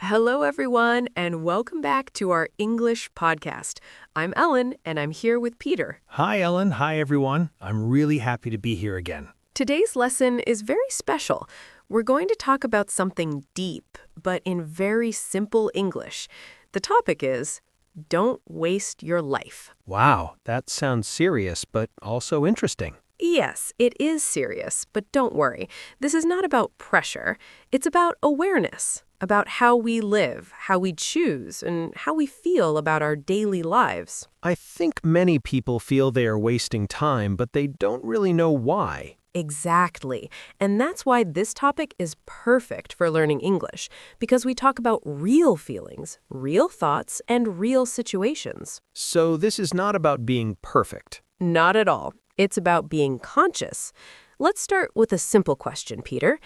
Hello, everyone, and welcome back to our English podcast. I'm Ellen, and I'm here with Peter. Hi, Ellen. Hi, everyone. I'm really happy to be here again. Today's lesson is very special. We're going to talk about something deep, but in very simple English. The topic is, don't waste your life. Wow, that sounds serious, but also interesting. Yes, it is serious, but don't worry. This is not about pressure. It's about awareness, about how we live, how we choose, and how we feel about our daily lives. I think many people feel they are wasting time, but they don't really know why. Exactly. And that's why this topic is perfect for learning English, because we talk about real feelings, real thoughts, and real situations. So this is not about being perfect. Not at all. It's about being conscious. Let's start with a simple question, Peter.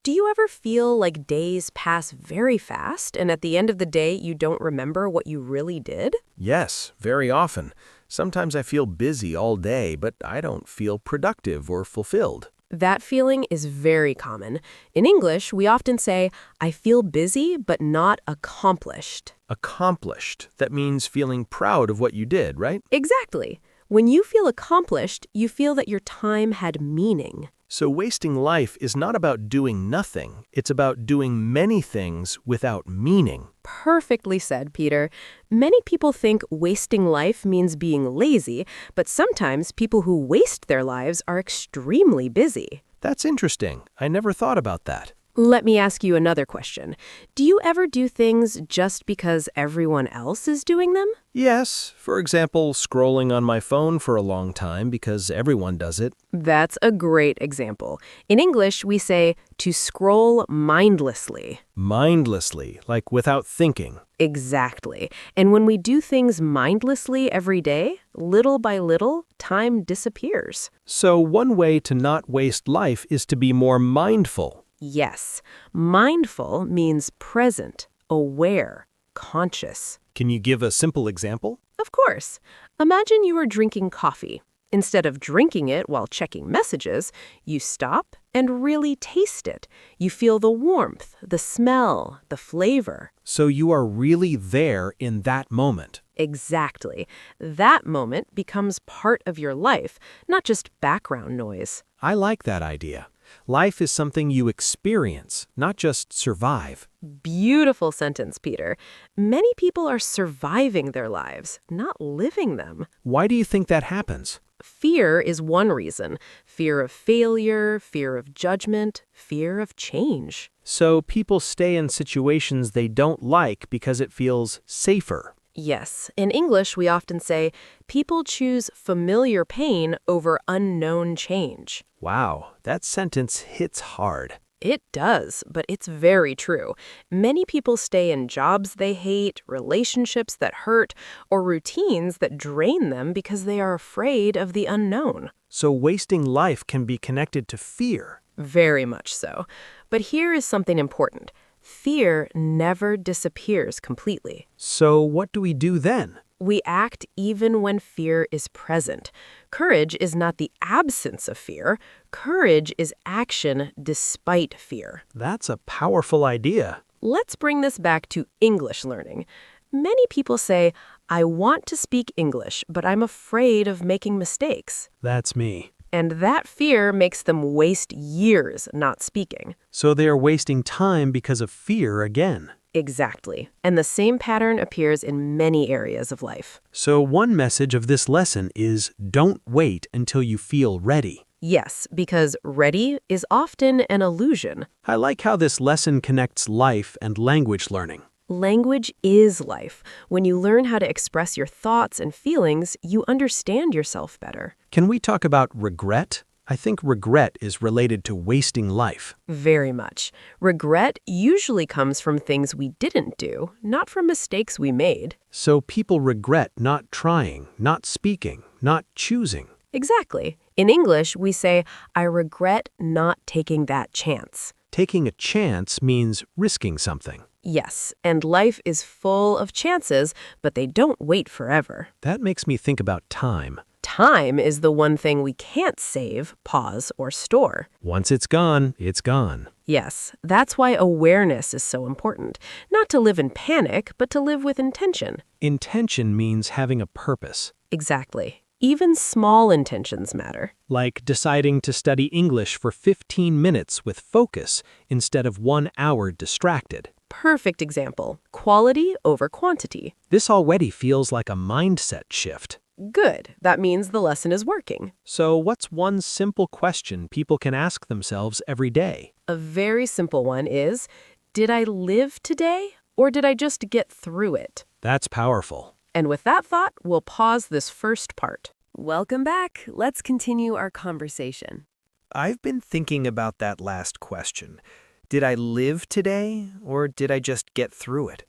Do you ever feel like days pass very fast, and at the end of the day, you don't remember what you really did? Yes, very often. Sometimes I feel busy all day, but I don't feel productive or fulfilled. That feeling is very common. In English, we often say, I feel busy but not accomplished. Accomplished. That means feeling proud of what you did, right? Exactly. When you feel accomplished, you feel that your time had meaning. So wasting life is not about doing nothing. It's about doing many things without meaning. Perfectly said, Peter. Many people think wasting life means being lazy, but sometimes people who waste their lives are extremely busy. That's interesting. I never thought about that. Let me ask you another question. Do you ever do things just because everyone else is doing them? Yes, for example, scrolling on my phone for a long time because everyone does it. That's a great example. In English, we say to scroll mindlessly. Mindlessly, like without thinking. Exactly. And when we do things mindlessly every day, little by little, time disappears. So one way to not waste life is to be more mindful. Yes, mindful means present, aware, conscious. Can you give a simple example? Of course. Imagine you are drinking coffee. Instead of drinking it while checking messages, you stop and really taste it. You feel the warmth, the smell, the flavor. So you are really there in that moment. Exactly. That moment becomes part of your life, not just background noise. I like that idea. Life is something you experience, not just survive. Beautiful sentence, Peter. Many people are surviving their lives, not living them. Why do you think that happens? Fear is one reason. Fear of failure, fear of judgment, fear of change. So people stay in situations they don't like because it feels safer. Yes, in English we often say, people choose familiar pain over unknown change. Wow, that sentence hits hard. It does, but it's very true. Many people stay in jobs they hate, relationships that hurt, or routines that drain them because they are afraid of the unknown. So wasting life can be connected to fear. Very much so. But here is something important. Fear never disappears completely. So what do we do then? We act even when fear is present. Courage is not the absence of fear. Courage is action despite fear. That's a powerful idea. Let's bring this back to English learning. Many people say, I want to speak English, but I'm afraid of making mistakes. That's me. And that fear makes them waste years not speaking. So they are wasting time because of fear again. Exactly. And the same pattern appears in many areas of life. So one message of this lesson is don't wait until you feel ready. Yes, because ready is often an illusion. I like how this lesson connects life and language learning. Language is life. When you learn how to express your thoughts and feelings, you understand yourself better. Can we talk about regret? I think regret is related to wasting life. Very much. Regret usually comes from things we didn't do, not from mistakes we made. So people regret not trying, not speaking, not choosing. Exactly. In English, we say, I regret not taking that chance. Taking a chance means risking something. Yes, and life is full of chances, but they don't wait forever. That makes me think about time. Time is the one thing we can't save, pause, or store. Once it's gone, it's gone. Yes, that's why awareness is so important. Not to live in panic, but to live with intention. Intention means having a purpose. Exactly. Even small intentions matter. Like deciding to study English for 15 minutes with focus instead of 1 hour distracted. Perfect example. Quality over quantity. This already feels like a mindset shift. Good. That means the lesson is working. So what's one simple question people can ask themselves every day? A very simple one is, did I live today or did I just get through it? That's powerful. And with that thought, we'll pause this first part. Welcome back. Let's continue our conversation. I've been thinking about that last question. Did I live today or did I just get through it?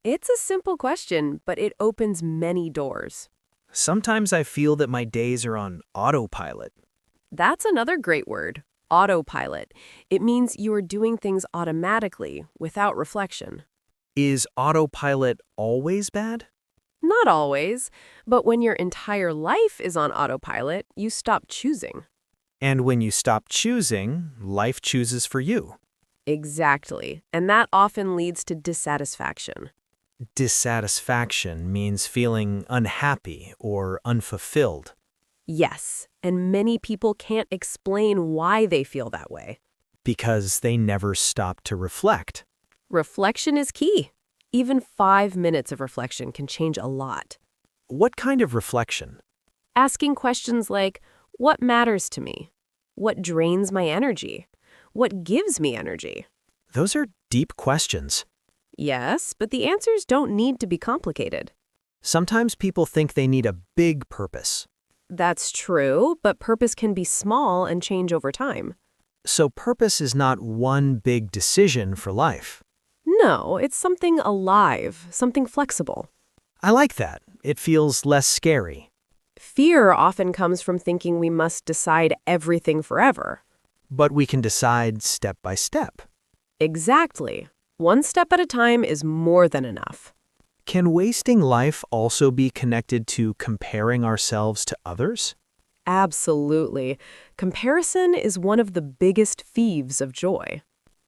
It's a simple question, but it opens many doors. Sometimes I feel that my days are on autopilot. That's another great word, autopilot. It means you are doing things automatically, without reflection. Is autopilot always bad? Not always, but when your entire life is on autopilot, you stop choosing. And when you stop choosing, life chooses for you. Exactly, and that often leads to dissatisfaction. Dissatisfaction means feeling unhappy or unfulfilled. Yes, and many people can't explain why they feel that way. Because they never stop to reflect. Reflection is key. Even 5 minutes of reflection can change a lot. What kind of reflection? Asking questions like, what matters to me? What drains my energy? What gives me energy? Those are deep questions. Yes, but the answers don't need to be complicated. Sometimes people think they need a big purpose. That's true, but purpose can be small and change over time. So purpose is not one big decision for life. No, it's something alive, something flexible. I like that. It feels less scary. Fear often comes from thinking we must decide everything forever. But we can decide step by step. Exactly. One step at a time is more than enough. Can wasting life also be connected to comparing ourselves to others? Absolutely. Comparison is one of the biggest thieves of joy.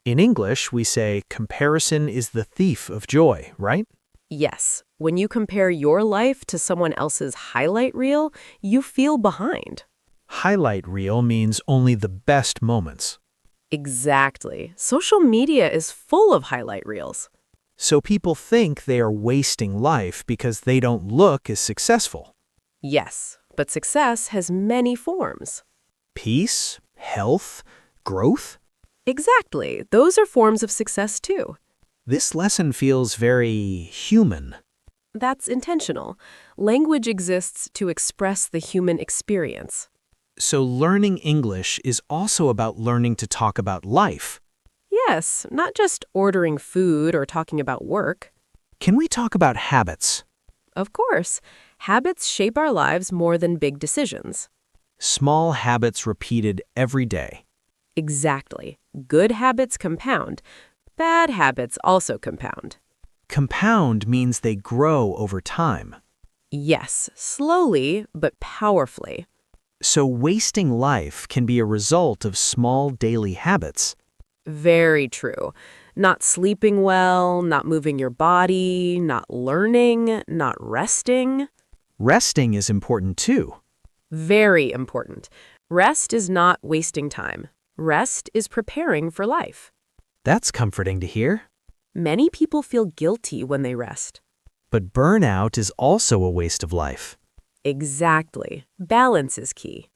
In English, we say comparison is the thief of joy, right? Yes, when you compare your life to someone else's highlight reel, you feel behind. Highlight reel means only the best moments. Exactly. Social media is full of highlight reels. So people think they are wasting life because they don't look as successful. Yes, but success has many forms. Peace, health, growth. Exactly. Those are forms of success too. This lesson feels very human. That's intentional. Language exists to express the human experience. So learning English is also about learning to talk about life. Yes, not just ordering food or talking about work. Can we talk about habits? Of course, habits shape our lives more than big decisions. Small habits repeated every day. Exactly. Good habits compound. Bad habits also compound. Compound means they grow over time. Yes, slowly but powerfully. So wasting life can be a result of small daily habits. Very true. Not sleeping well, not moving your body, not learning, not resting. Resting is important too. Very important. Rest is not wasting time. Rest is preparing for life. That's comforting to hear. Many people feel guilty when they rest. But burnout is also a waste of life. Exactly. Balance is key.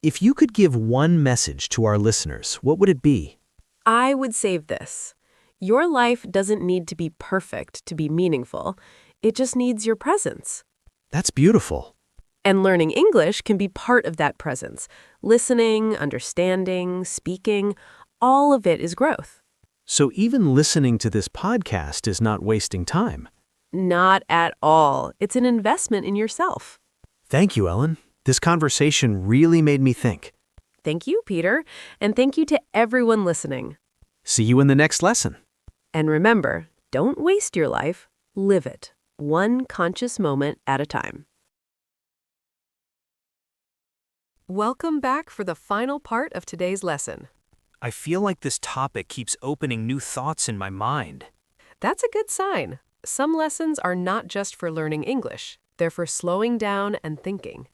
If you could give one message to our listeners, what would it be? I would save this. Your life doesn't need to be perfect to be meaningful. It just needs your presence. That's beautiful. And learning English can be part of that presence. Listening, understanding, speaking, all of it is growth. So even listening to this podcast is not wasting time. Not at all. It's an investment in yourself. Thank you, Ellen. This conversation really made me think. Thank you, Peter, and thank you to everyone listening. See you in the next lesson. And remember, don't waste your life, live it, one conscious moment at a time. Welcome back for the final part of today's lesson. I feel like this topic keeps opening new thoughts in my mind. That's a good sign. Some lessons are not just for learning English. They're for slowing down and thinking.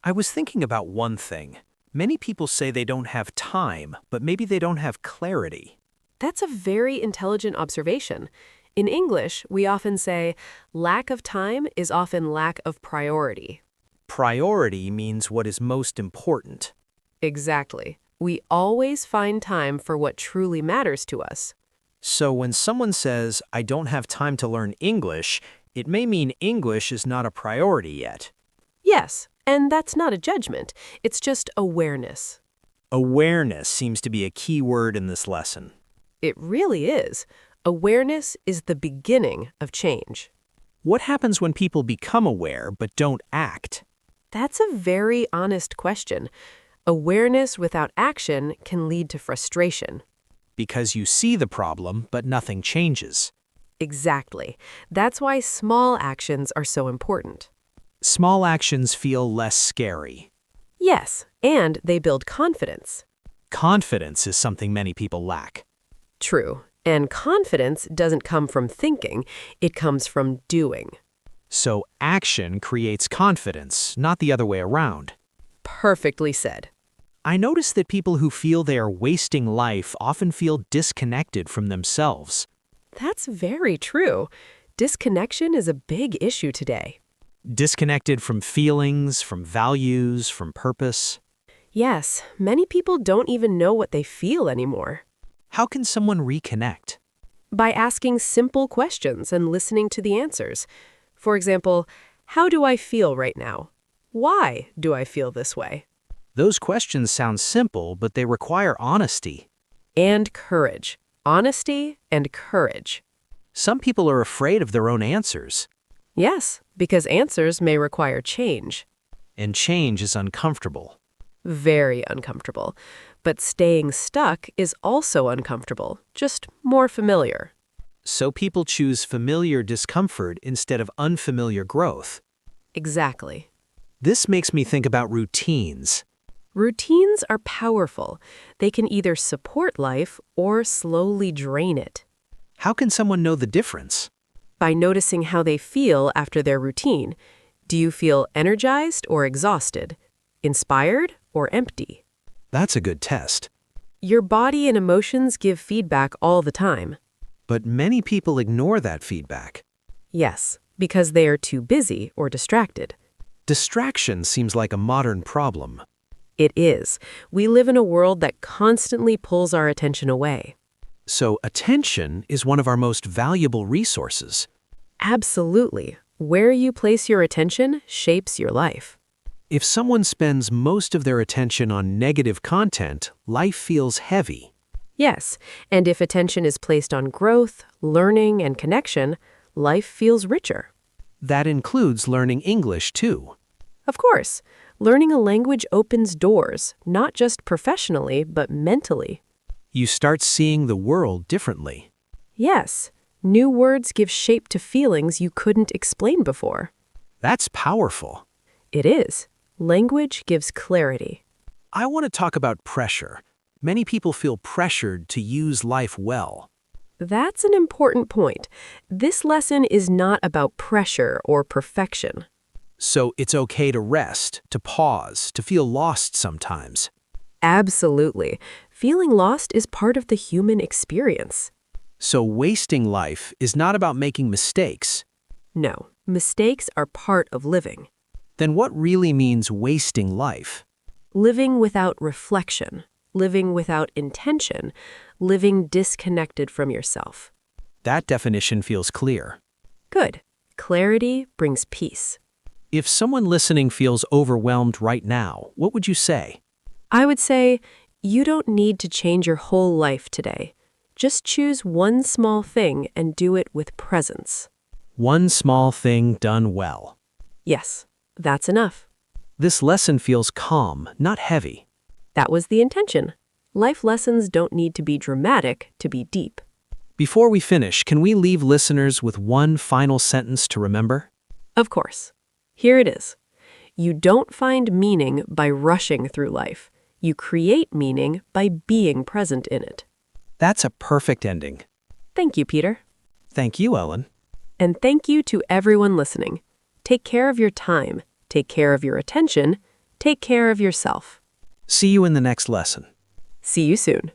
I was thinking about one thing. Many people say they don't have time, but maybe they don't have clarity. That's a very intelligent observation. In English, we often say, lack of time is often lack of priority. Priority means what is most important. Exactly. We always find time for what truly matters to us. So when someone says, I don't have time to learn English, it may mean English is not a priority yet. Yes, and that's not a judgment. It's just awareness. Awareness seems to be a key word in this lesson. It really is. Awareness is the beginning of change. What happens when people become aware but don't act? That's a very honest question. Awareness without action can lead to frustration. Because you see the problem, but nothing changes. Exactly. That's why small actions are so important. Small actions feel less scary. Yes, and they build confidence. Confidence is something many people lack. True. And confidence doesn't come from thinking, it comes from doing. So action creates confidence, not the other way around. Perfectly said. I notice that people who feel they are wasting life often feel disconnected from themselves. That's very true. Disconnection is a big issue today. Disconnected from feelings, from values, from purpose. Yes, many people don't even know what they feel anymore. How can someone reconnect? By asking simple questions and listening to the answers. For example, how do I feel right now? Why do I feel this way? Those questions sound simple, but they require honesty. And courage. Honesty and courage. Some people are afraid of their own answers. Yes, because answers may require change. And change is uncomfortable. Very uncomfortable. But staying stuck is also uncomfortable, just more familiar. So people choose familiar discomfort instead of unfamiliar growth. Exactly. This makes me think about routines. Routines are powerful. They can either support life or slowly drain it. How can someone know the difference? By noticing how they feel after their routine. Do you feel energized or exhausted? Inspired or empty? That's a good test. Your body and emotions give feedback all the time. But many people ignore that feedback. Yes, because they are too busy or distracted. Distraction seems like a modern problem. It is. We live in a world that constantly pulls our attention away. So attention is one of our most valuable resources. Absolutely. Where you place your attention shapes your life. If someone spends most of their attention on negative content, life feels heavy. Yes, and if attention is placed on growth, learning, and connection, life feels richer. That includes learning English, too. Of course, learning a language opens doors, not just professionally, but mentally. You start seeing the world differently. Yes, new words give shape to feelings you couldn't explain before. That's powerful. It is. Language gives clarity. I want to talk about pressure. Many people feel pressured to use life well. That's an important point. This lesson is not about pressure or perfection. So it's okay to rest, to pause, to feel lost sometimes. Absolutely. Feeling lost is part of the human experience. So wasting life is not about making mistakes. No, mistakes are part of living. Then what really means wasting life? Living without reflection, living without intention, living disconnected from yourself. That definition feels clear. Good. Clarity brings peace. If someone listening feels overwhelmed right now, what would you say? I would say, you don't need to change your whole life today. Just choose one small thing and do it with presence. One small thing done well. Yes, that's enough. This lesson feels calm, not heavy. That was the intention. Life lessons don't need to be dramatic to be deep. Before we finish, can we leave listeners with one final sentence to remember? Of course. Here it is. You don't find meaning by rushing through life. You create meaning by being present in it. That's a perfect ending. Thank you, Peter. Thank you, Ellen. And thank you to everyone listening. Take care of your time. Take care of your attention. Take care of yourself. See you in the next lesson. See you soon.